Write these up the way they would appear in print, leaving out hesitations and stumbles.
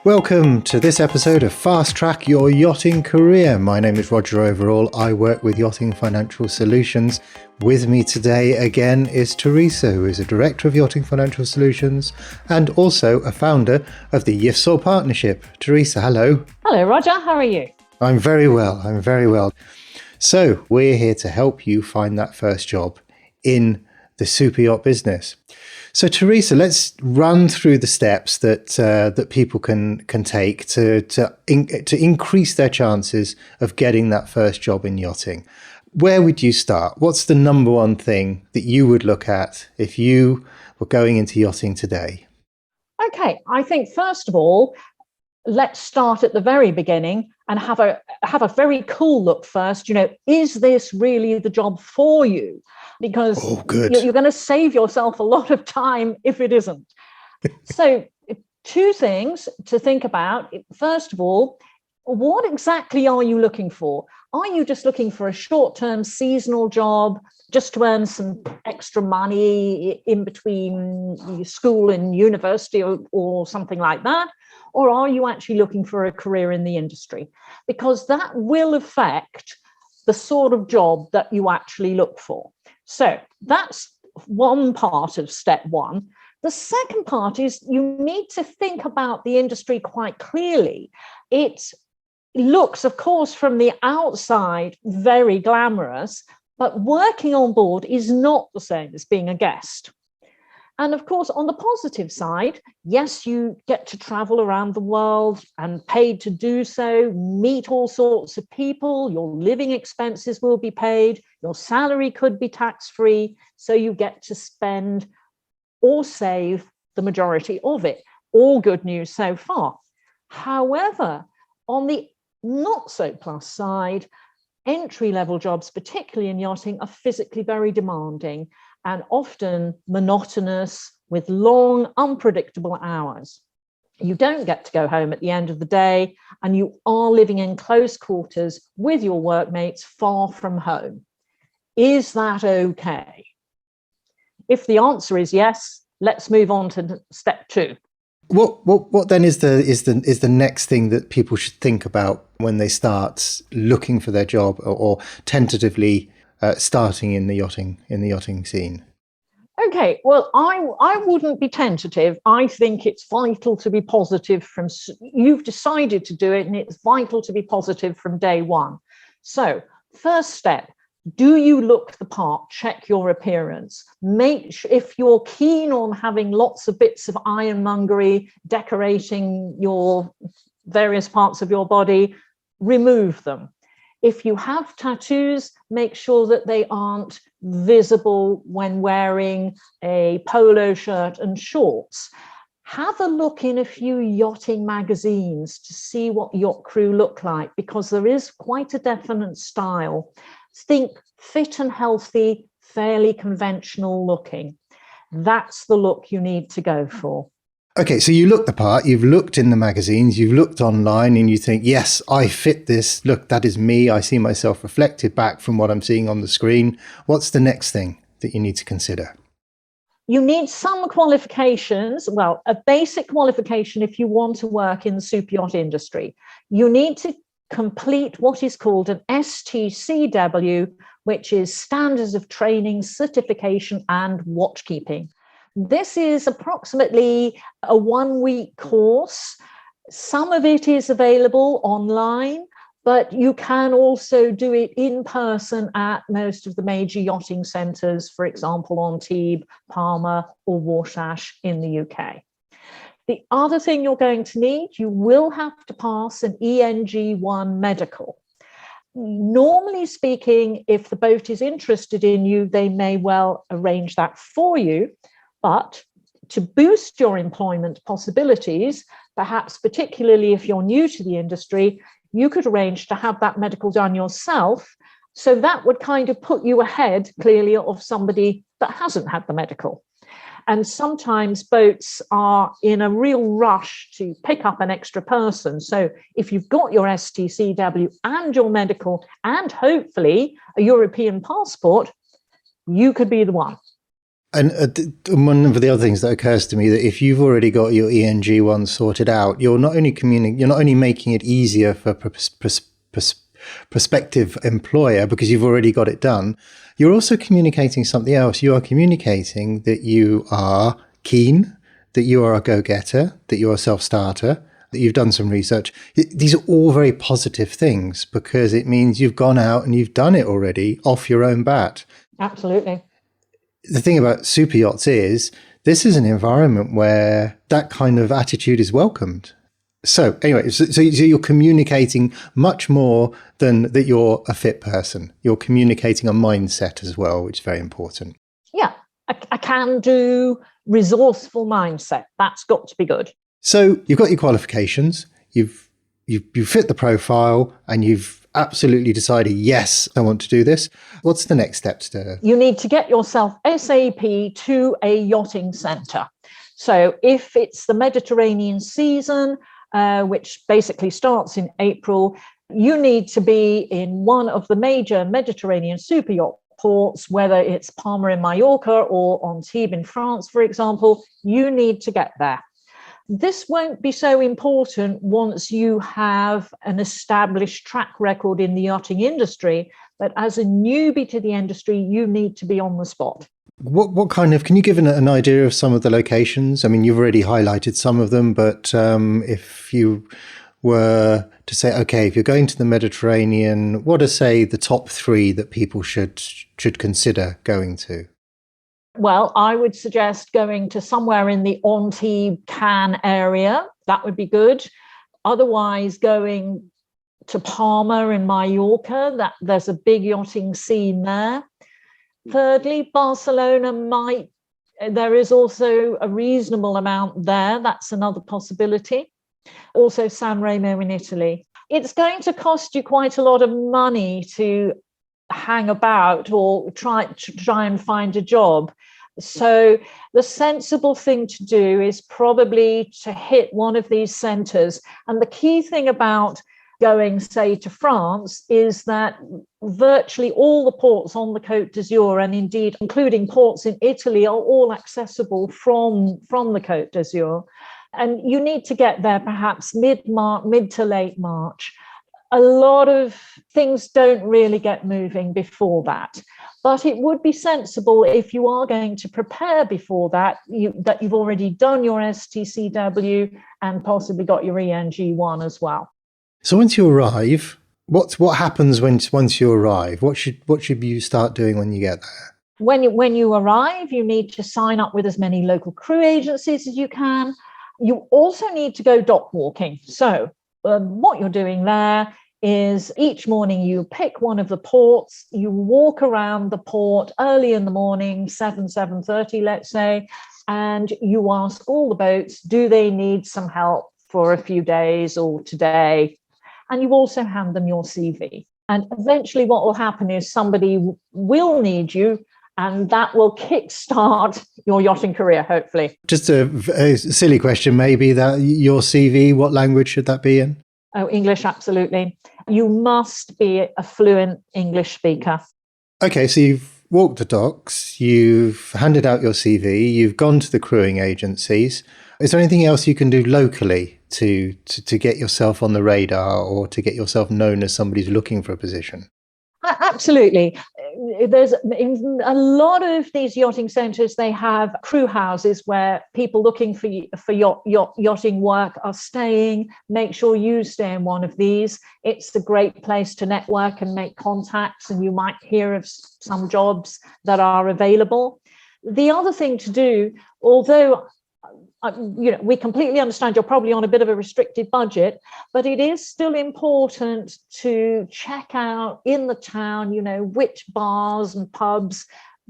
Welcome to this episode of Fast Track Your Yachting Career. My name is Roger Overall. I work with Yachting Financial Solutions. With me today again is Teresa, who is a Director of Yachting Financial Solutions and also a founder of the YIFSOL Partnership. Teresa, hello. Hello, Roger. How are you? I'm very well. So we're here to help you find that first job in the super yacht business. So Teresa, let's run through the steps that people can take to increase their chances of getting that first job in yachting. Where would you start? What's the number one thing that you would look at if you were going into yachting today? Okay, I think first of all, let's start at the very beginning and have a very cool look first. Is this really the job for you? Because you're going to save yourself a lot of time if it isn't. So two things to think about. First of all, what exactly are you looking for? Are you just looking for a short-term seasonal job just to earn some extra money in between school and university or something like that? Or are you actually looking for a career in the industry? Because that will affect the sort of job that you actually look for. So that's one part of step one. The second part is you need to think about the industry quite clearly. It looks, of course, from the outside, very glamorous, but working on board is not the same as being a guest. And of course, on the positive side, yes, you get to travel around the world and paid to do so, meet all sorts of people, your living expenses will be paid, your salary could be tax-free, so you get to spend or save the majority of it. All good news so far. However, on the not so plus side, entry-level jobs, particularly in yachting, are physically very demanding and often monotonous with long, unpredictable hours. You don't get to go home at the end of the day, and you are living in close quarters with your workmates far from home. Is that okay? If the answer is yes, let's move on to step two. What then is the next thing that people should think about when they start looking for their job or tentatively starting in the yachting scene? Okay, well, I wouldn't be tentative. I think it's vital to be positive you've decided to do it, and it's vital to be positive from day one. So, first step, do you look the part? Check your appearance. If you're keen on having lots of bits of ironmongery decorating your various parts of your body, remove them. If you have tattoos, make sure that they aren't visible when wearing a polo shirt and shorts. Have a look in a few yachting magazines to see what yacht crew look like, because there is quite a definite style. Think fit and healthy, fairly conventional looking. That's the look you need to go for. Okay, so you look the part, you've looked in the magazines, you've looked online, and you think, yes, I fit this. Look, that is me. I see myself reflected back from what I'm seeing on the screen. What's the next thing that you need to consider? You need some qualifications. Well, a basic qualification if you want to work in the super yacht industry. You need to complete what is called an STCW, which is Standards of Training, Certification and Watchkeeping. This is approximately a 1-week course. Some of it is available online, but you can also do it in person at most of the major yachting centres, for example, on Antibes, Palma or Warshash in the UK. The other thing you're going to need, you will have to pass an ENG1 medical. Normally speaking, if the boat is interested in you, they may well arrange that for you. But to boost your employment possibilities, perhaps particularly if you're new to the industry, you could arrange to have that medical done yourself. So that would kind of put you ahead, clearly, of somebody that hasn't had the medical. And sometimes boats are in a real rush to pick up an extra person. So if you've got your STCW and your medical and hopefully a European passport, you could be the one. And one of the other things that occurs to me, that if you've already got your ENG one sorted out, you're not only making it easier for prospective employer because you've already got it done, you're also communicating something else. You are communicating that you are keen, that you are a go-getter, that you're a self-starter, that you've done some research. These are all very positive things because it means you've gone out and you've done it already off your own bat. Absolutely. The thing about super yachts is this is an environment where that kind of attitude is welcomed. So anyway, so you're communicating much more than that you're a fit person. You're communicating a mindset as well, which is very important. Yeah, a can-do, resourceful mindset. That's got to be good. So you've got your qualifications, you fit the profile, and you've absolutely decided, yes, I want to do this. What's the next steps to? You need to get yourself ASAP to a yachting centre. So if it's the Mediterranean season, which basically starts in April, you need to be in one of the major Mediterranean super yacht ports, whether it's Palma in Mallorca or Antibes in France, for example. You need to get there. This won't be so important once you have an established track record in the yachting industry, but as a newbie to the industry, you need to be on the spot. What kind of, can you give an idea of some of the locations? I mean, you've already highlighted some of them, but if you were to say, okay, if you're going to the Mediterranean, what are, say, the top 3 that people should consider going to? Well, I would suggest going to somewhere in the Antibes, Cannes area. That would be good. Otherwise, going to Palma in Mallorca. There's a big yachting scene there. Thirdly, Barcelona there is also a reasonable amount there. That's another possibility. Also, San Remo in Italy. It's going to cost you quite a lot of money to hang about or try and find a job. So the sensible thing to do is probably to hit one of these centres. And the key thing about going, say, to France is that virtually all the ports on the Côte d'Azur, and indeed including ports in Italy, are all accessible from the Côte d'Azur. And you need to get there perhaps mid to late March. A lot of things don't really get moving before that. But it would be sensible, if you are going to prepare before that, that you've already done your STCW and possibly got your ENG1 as well. So once you arrive, what happens once you arrive? What should you start doing when you get there? When you arrive, you need to sign up with as many local crew agencies as you can. You also need to go dock walking. So what you're doing there is each morning you pick one of the ports, you walk around the port early in the morning, 7:30, let's say, and you ask all the boats, do they need some help for a few days or today? And you also hand them your CV. And eventually what will happen is somebody will need you, and that will kickstart your yachting career, hopefully. Just a silly question, maybe, that your CV, what language should that be in? Oh, English, absolutely. You must be a fluent English speaker. Okay, so you've walked the docks, you've handed out your CV, you've gone to the crewing agencies. Is there anything else you can do locally to get yourself on the radar or to get yourself known as somebody who's looking for a position? Absolutely. There's in a lot of these yachting centres, they have crew houses where people looking for yachting work are staying. Make sure you stay in one of these. It's a great place to network and make contacts, and you might hear of some jobs that are available. The other thing to do, although we completely understand you're probably on a bit of a restricted budget, but it is still important to check out in the town, which bars and pubs,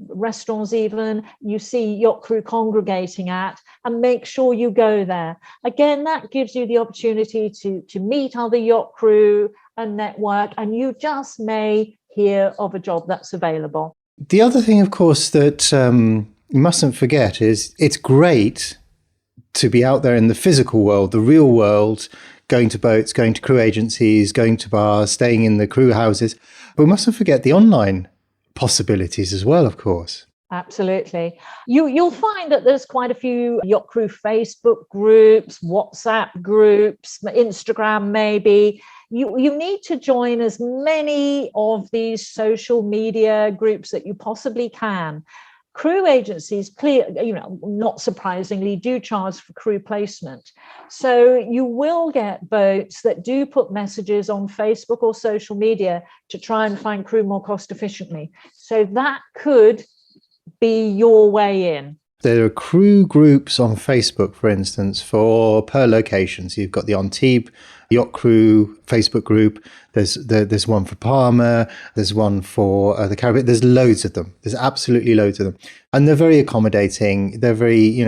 restaurants even, you see yacht crew congregating at, and make sure you go there. Again, that gives you the opportunity to meet other yacht crew and network, and you just may hear of a job that's available. The other thing, of course, that you mustn't forget is it's great to be out there in the physical world, the real world, going to boats, going to crew agencies, going to bars, staying in the crew houses. But we mustn't forget the online possibilities as well, of course. Absolutely. You'll find that there's quite a few yacht crew Facebook groups, WhatsApp groups, Instagram maybe. You need to join as many of these social media groups that you possibly can. Crew agencies, not surprisingly, do charge for crew placement. So you will get boats that do put messages on Facebook or social media to try and find crew more cost efficiently. So that could be your way in. There are crew groups on Facebook, for instance, for per location. So you've got the Antibes Yacht Crew Facebook group. There's one for Palma. There's one for the Caribbean. There's loads of them. There's absolutely loads of them. And they're very accommodating. They're very,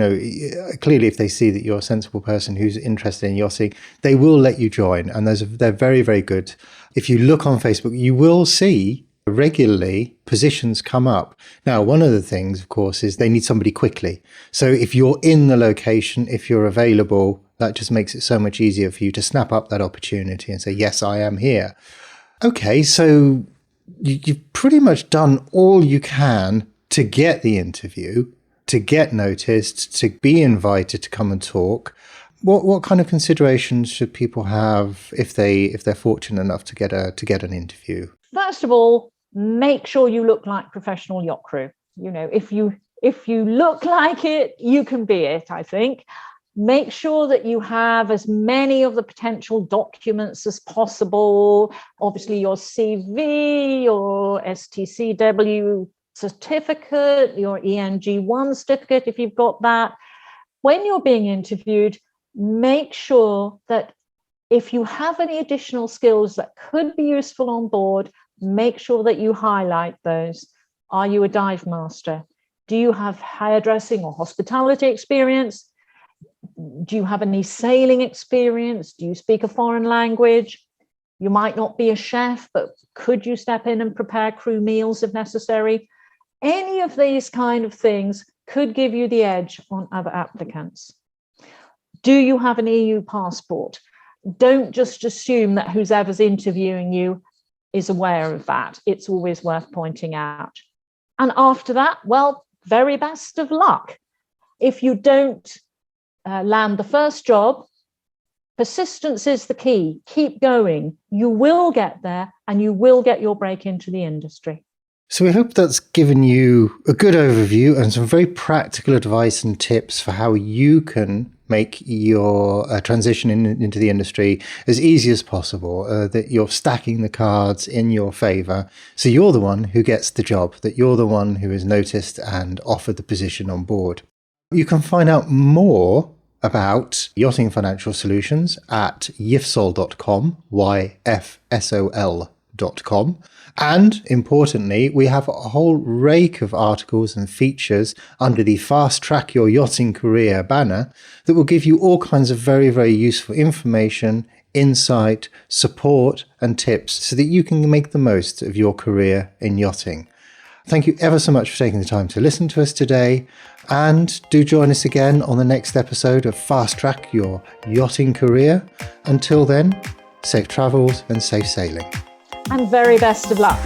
clearly if they see that you're a sensible person who's interested in yachting, they will let you join. And they're very, very good. If you look on Facebook, you will see regularly positions come up. Now, one of the things, of course, is they need somebody quickly. So if you're in the location, if you're available, that just makes it so much easier for you to snap up that opportunity and say, yes, I am here. Okay, so you've pretty much done all you can to get the interview, to get noticed, to be invited to come and talk. What kind of considerations should people have if they're fortunate enough to get an interview? First of all, make sure you look like professional yacht crew. If you look like it, you can be it, I think. Make sure that you have as many of the potential documents as possible. Obviously, your CV, your STCW certificate, your ENG1 certificate, if you've got that. When you're being interviewed, make sure that if you have any additional skills that could be useful on board, make sure that you highlight those. Are you a dive master? Do you have hairdressing or hospitality experience? Do you have any sailing experience? Do you speak a foreign language? You might not be a chef, but could you step in and prepare crew meals if necessary? Any of these kind of things could give you the edge on other applicants. Do you have an EU passport? Don't just assume that whoever's interviewing you is aware of that. It's always worth pointing out. And after that, well, very best of luck. If you don't land the first job, persistence is the key. Keep going. You will get there and you will get your break into the industry. So we hope that's given you a good overview and some very practical advice and tips for how you can make your transition into the industry as easy as possible, that you're stacking the cards in your favour. So you're the one who gets the job, that you're the one who is noticed and offered the position on board. You can find out more about Yachting Financial Solutions at yfsol.com, yfsol.com. And importantly, we have a whole rake of articles and features under the Fast Track Your Yachting Career banner that will give you all kinds of very, very useful information, insight, support and tips so that you can make the most of your career in yachting. Thank you ever so much for taking the time to listen to us today, and do join us again on the next episode of Fast Track Your Yachting Career. Until then, safe travels and safe sailing. And very best of luck.